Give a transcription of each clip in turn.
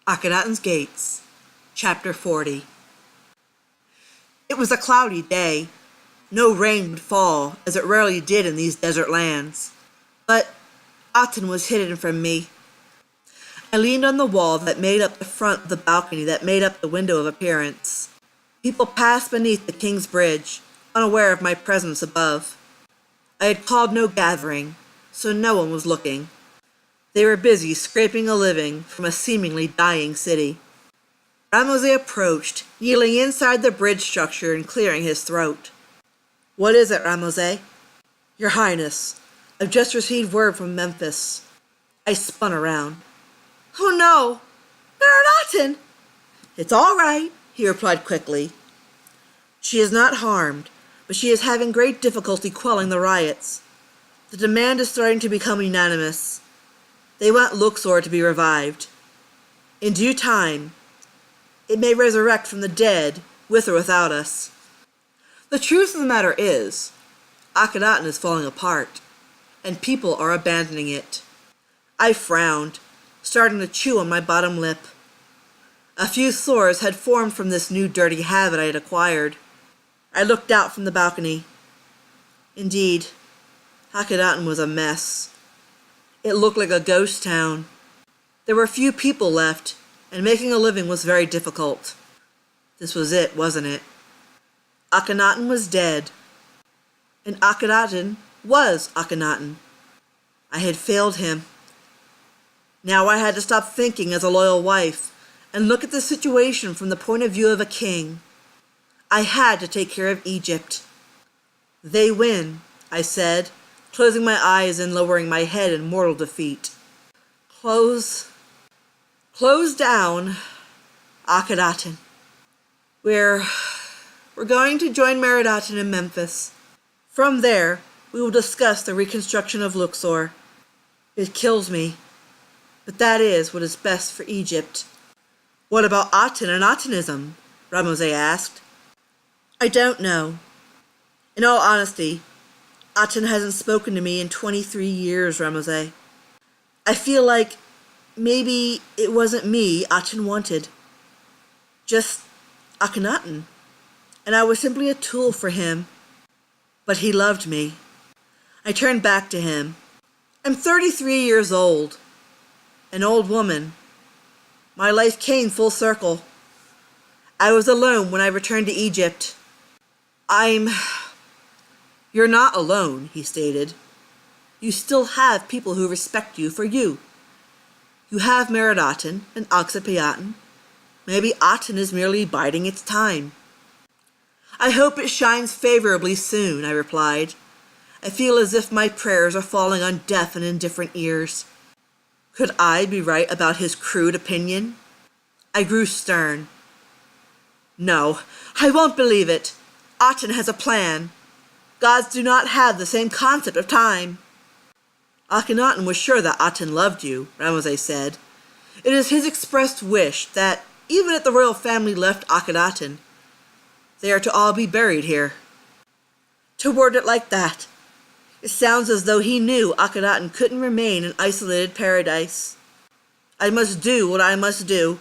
Akhetaten's Gates, Chapter 40. It was a cloudy day. No rain would fall, as it rarely did in these desert lands. But Aten was hidden from me. I leaned on the wall that made up the front of the balcony that made up the window of appearance. People passed beneath the King's Bridge, unaware of my presence above. I had called no gathering, so no one was looking. They were busy scraping a living from a seemingly dying city. Ramose approached, kneeling inside the bridge structure and clearing his throat. "What is it, Ramose?" "Your Highness, I've just received word from Memphis." I spun around. "Oh no! Akhetaten!" "It's all right," he replied quickly. "She is not harmed, but she is having great difficulty quelling the riots. The demand is starting to become unanimous. They want Luxor to be revived. In due time, it may resurrect from the dead, with or without us. The truth of the matter is, Akhetaten is falling apart, and people are abandoning it." I frowned, starting to chew on my bottom lip. A few sores had formed from this new dirty habit I had acquired. I looked out from the balcony. Indeed, Akhetaten was a mess. It looked like a ghost town. There were few people left, and making a living was very difficult. This was it, wasn't it? Akhetaten was dead. And Akhetaten was Akhetaten. I had failed him. Now I had to stop thinking as a loyal wife and look at the situation from the point of view of a king. I had to take care of Egypt. "They win," I said, closing my eyes and lowering my head in mortal defeat. Close down, Akhetaten. We're going to join Meredaten in Memphis. From there, we will discuss the reconstruction of Luxor. It kills me, but that is what is best for Egypt." "What about Aten and Atenism?" Ramose asked. "I don't know. In all honesty, Aten hasn't spoken to me in 23 years, Ramose. I feel like maybe it wasn't me Aten wanted. Just Akhetaten. And I was simply a tool for him. But he loved me." I turned back to him. "I'm 33 years old. An old woman. My life came full circle. I was alone when I returned to Egypt. "You're not alone," he stated. "You still have people who respect you for you. You have Meredaten and Akhetaten. Maybe Aten is merely biding its time." "I hope it shines favorably soon," I replied. I feel as if my prayers are falling on deaf and indifferent ears. Could I be right about his crude opinion? I grew stern. "No, I won't believe it. Aten has a plan. Gods do not have the same concept of time." "Akhetaten was sure that Aten loved you," Ramose said. "It is his expressed wish that, even if the royal family left Akhetaten, they are to all be buried here." To word it like that, it sounds as though he knew Akhetaten couldn't remain in isolated paradise. I must do what I must do,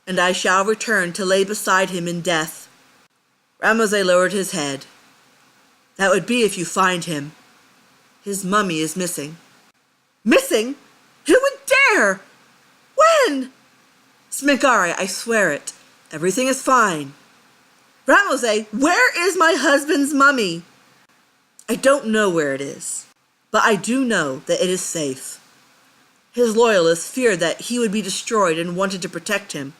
and I shall return to lay beside him in death. Ramose lowered his head. "That would be if you find him. His mummy is missing." "Missing? Who would dare? When?" "Smigare, I swear it. Everything is fine." "Ramose, where is my husband's mummy?" "I don't know where it is, but I do know that it is safe. His loyalists feared that he would be destroyed and wanted to protect him."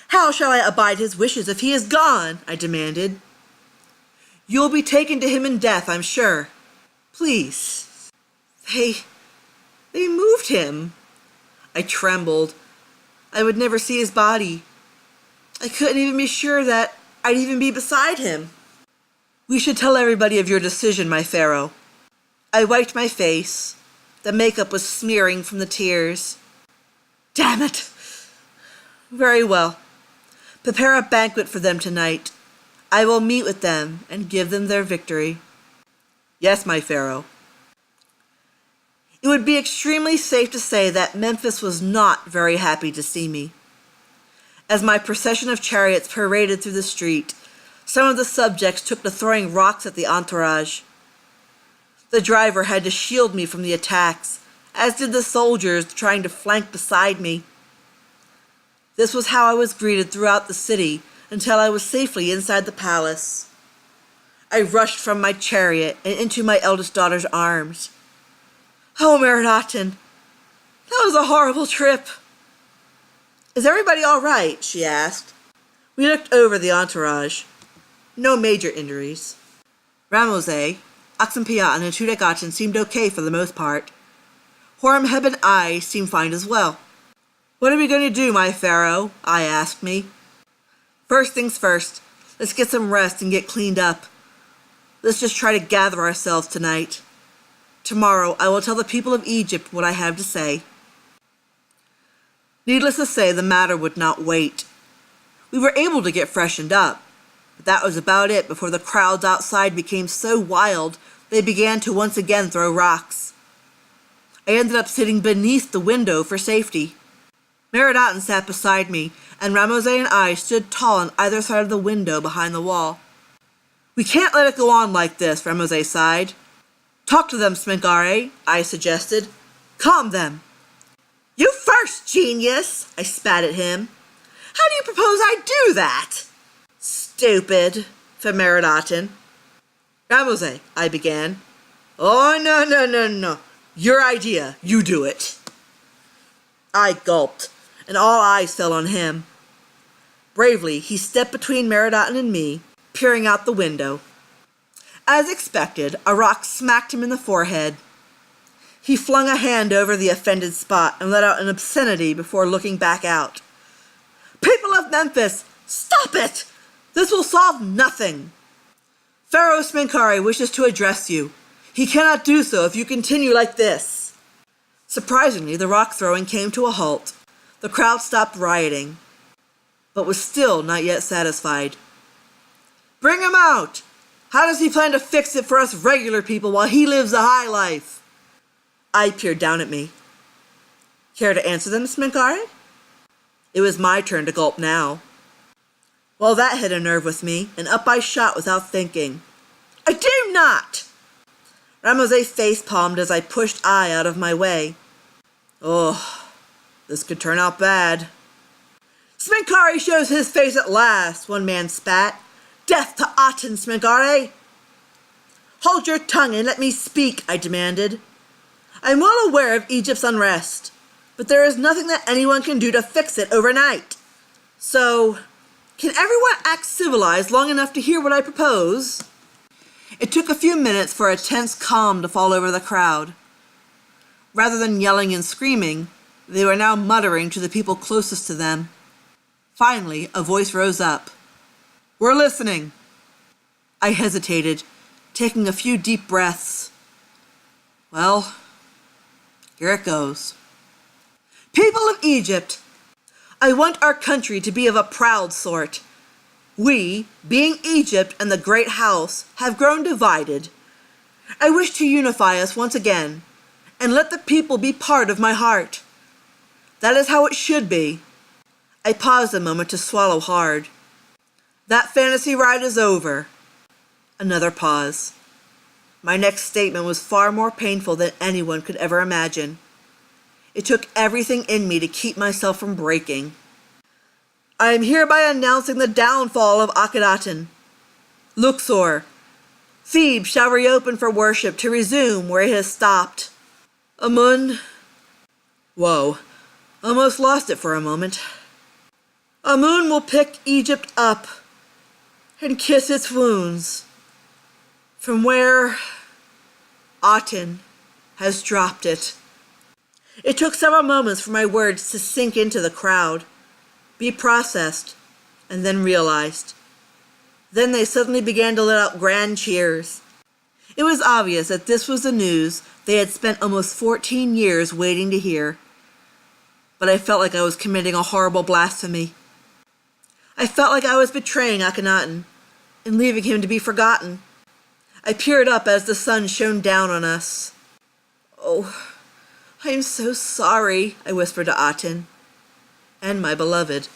"How shall I abide his wishes if he is gone?" I demanded. "You'll be taken to him in death, I'm sure. Please. They moved him." I trembled. I would never see his body. I couldn't even be sure that I'd even be beside him. "We should tell everybody of your decision, my pharaoh." I wiped my face. The makeup was smearing from the tears. "Damn it! Very well. Prepare a banquet for them tonight. I will meet with them and give them their victory." "Yes, my pharaoh." It would be extremely safe to say that Memphis was not very happy to see me. As my procession of chariots paraded through the street, some of the subjects took to throwing rocks at the entourage. The driver had to shield me from the attacks, as did the soldiers trying to flank beside me. This was how I was greeted throughout the city until I was safely inside the palace. I rushed from my chariot and into my eldest daughter's arms. "Oh, Akhetaten, that was a horrible trip." "Is everybody all right?" she asked. We looked over the entourage. No major injuries. Ramose, Akhetaten, and Akhetaten seemed okay for the most part. Horemheb and I seemed fine as well. "What are we going to do, my pharaoh?" I asked me. "First things first, let's get some rest and get cleaned up. Let's just try to gather ourselves tonight. Tomorrow I will tell the people of Egypt what I have to say." Needless to say, the matter would not wait. We were able to get freshened up, but that was about it before the crowds outside became so wild they began to once again throw rocks. I ended up sitting beneath the window for safety. Akhetaten sat beside me, and Ramose and I stood tall on either side of the window behind the wall. "We can't let it go on like this," Ramose sighed. "Talk to them, Smenkare," I suggested. "Calm them." "You first, genius," I spat at him. "How do you propose I do that?" "Stupid," from Akhetaten. "Ramose," I began. "Oh, no. Your idea. You do it." I gulped, and all eyes fell on him. Bravely, he stepped between Akhetaten and me, peering out the window. As expected, a rock smacked him in the forehead. He flung a hand over the offended spot and let out an obscenity before looking back out. "People of Memphis, stop it! This will solve nothing. Pharaoh Smenkare wishes to address you. He cannot do so if you continue like this." Surprisingly, the rock throwing came to a halt. The crowd stopped rioting, but was still not yet satisfied. "Bring him out! How does he plan to fix it for us regular people while he lives a high life?" I peered down at me. "Care to answer them, Smenkare?" It was my turn to gulp now. Well, that hit a nerve with me, and up I shot without thinking. "I do not!" Ramose face-palmed as I pushed I out of my way. Oh, this could turn out bad. "Smenkare shows his face at last," one man spat. "Death to Aten, Smenkare!" "Hold your tongue and let me speak," I demanded. "I'm well aware of Egypt's unrest, but there is nothing that anyone can do to fix it overnight. So, can everyone act civilized long enough to hear what I propose?" It took a few minutes for a tense calm to fall over the crowd. Rather than yelling and screaming, they were now muttering to the people closest to them. Finally, a voice rose up. "We're listening." I hesitated, taking a few deep breaths. Well, here it goes. "People of Egypt, I want our country to be of a proud sort. We, being Egypt and the great house, have grown divided. I wish to unify us once again, and let the people be part of my heart. That is how it should be." I paused a moment to swallow hard. "That fantasy ride is over." Another pause. My next statement was far more painful than anyone could ever imagine. It took everything in me to keep myself from breaking. "I am hereby announcing the downfall of Akhetaten. Luxor, Thebes shall reopen for worship to resume where it has stopped. Amun..." Whoa, almost lost it for a moment. "Amun will pick Egypt up and kiss its wounds from where Aten has dropped it." It took several moments for my words to sink into the crowd, be processed, and then realized. Then they suddenly began to let out grand cheers. It was obvious that this was the news they had spent almost 14 years waiting to hear. But I felt like I was committing a horrible blasphemy. I felt like I was betraying Akhetaten and leaving him to be forgotten. I peered up as the sun shone down on us. Oh, "I am so sorry," I whispered to Aten. "And my beloved,"